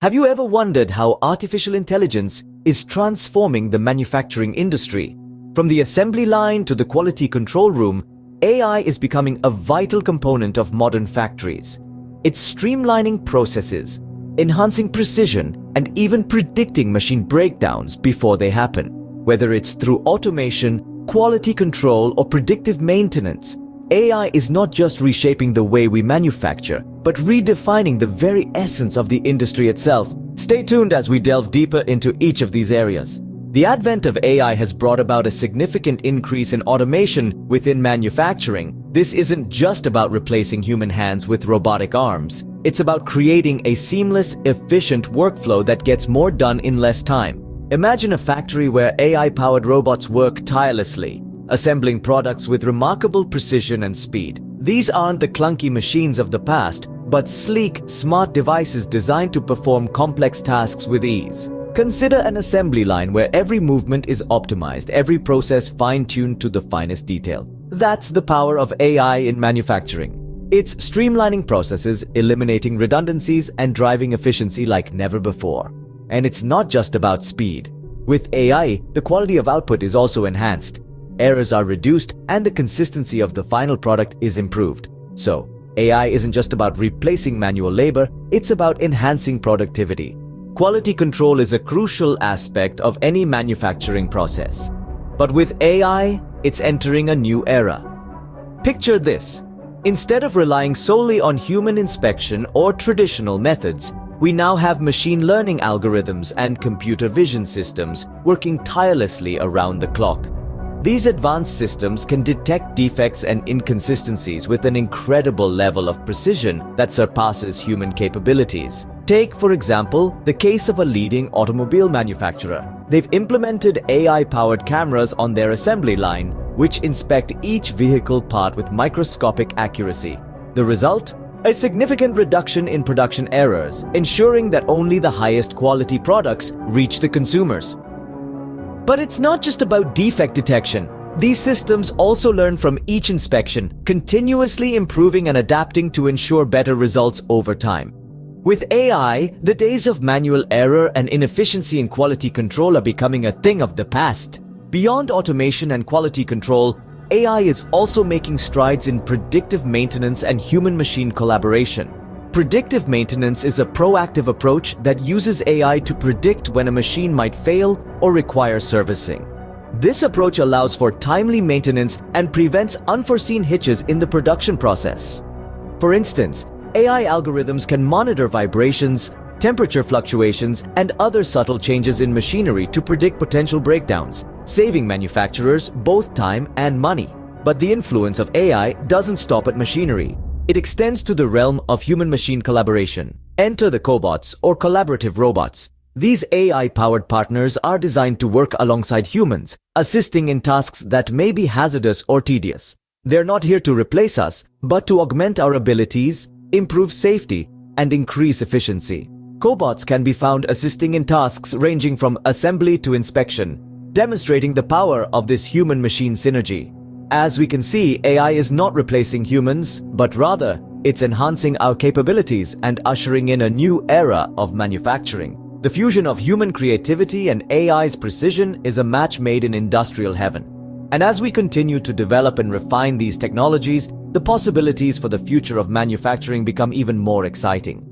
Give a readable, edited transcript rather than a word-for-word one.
Have you ever wondered how artificial intelligence is transforming the manufacturing industry? From the assembly line to the quality control room, AI is becoming a vital component of modern factories. It's streamlining processes, enhancing precision, and even predicting machine breakdowns before they happen. Whether it's through automation, quality control, or predictive maintenance, AI is not just reshaping the way we manufacture, but redefining the very essence of the industry itself. Stay tuned as we delve deeper into each of these areas. The advent of AI has brought about a significant increase in automation within manufacturing. This isn't just about replacing human hands with robotic arms. It's about creating a seamless, efficient workflow that gets more done in less time. Imagine a factory where AI-powered robots work tirelessly, assembling products with remarkable precision and speed. These aren't the clunky machines of the past, but sleek, smart devices designed to perform complex tasks with ease. Consider an assembly line where every movement is optimized, every process fine-tuned to the finest detail. That's the power of AI in manufacturing. It's streamlining processes, eliminating redundancies, and driving efficiency like never before. And it's not just about speed. With AI, the quality of output is also enhanced. Errors are reduced, and the consistency of the final product is improved. So, AI isn't just about replacing manual labor, it's about enhancing productivity. Quality control is a crucial aspect of any manufacturing process. But with AI, it's entering a new era. Picture this. Instead of relying solely on human inspection or traditional methods, we now have machine learning algorithms and computer vision systems working tirelessly around the clock. These advanced systems can detect defects and inconsistencies with an incredible level of precision that surpasses human capabilities. Take, for example, the case of a leading automobile manufacturer. They've implemented AI-powered cameras on their assembly line, which inspect each vehicle part with microscopic accuracy. The result? A significant reduction in production errors, ensuring that only the highest quality products reach the consumers. But it's not just about defect detection. These systems also learn from each inspection, continuously improving and adapting to ensure better results over time. With AI, the days of manual error and inefficiency in quality control are becoming a thing of the past. Beyond automation and quality control, AI is also making strides in predictive maintenance and human-machine collaboration. Predictive maintenance is a proactive approach that uses AI to predict when a machine might fail or require servicing. This approach allows for timely maintenance and prevents unforeseen hitches in the production process. For instance, AI algorithms can monitor vibrations, temperature fluctuations, and other subtle changes in machinery to predict potential breakdowns, saving manufacturers both time and money. But the influence of AI doesn't stop at machinery. It extends to the realm of human-machine collaboration. Enter the cobots, or collaborative robots. These AI-powered partners are designed to work alongside humans, assisting in tasks that may be hazardous or tedious. They're not here to replace us, but to augment our abilities, improve safety, and increase efficiency. Cobots can be found assisting in tasks ranging from assembly to inspection, demonstrating the power of this human-machine synergy. As we can see, AI is not replacing humans, but rather, it's enhancing our capabilities and ushering in a new era of manufacturing. The fusion of human creativity and AI's precision is a match made in industrial heaven. And as we continue to develop and refine these technologies, the possibilities for the future of manufacturing become even more exciting.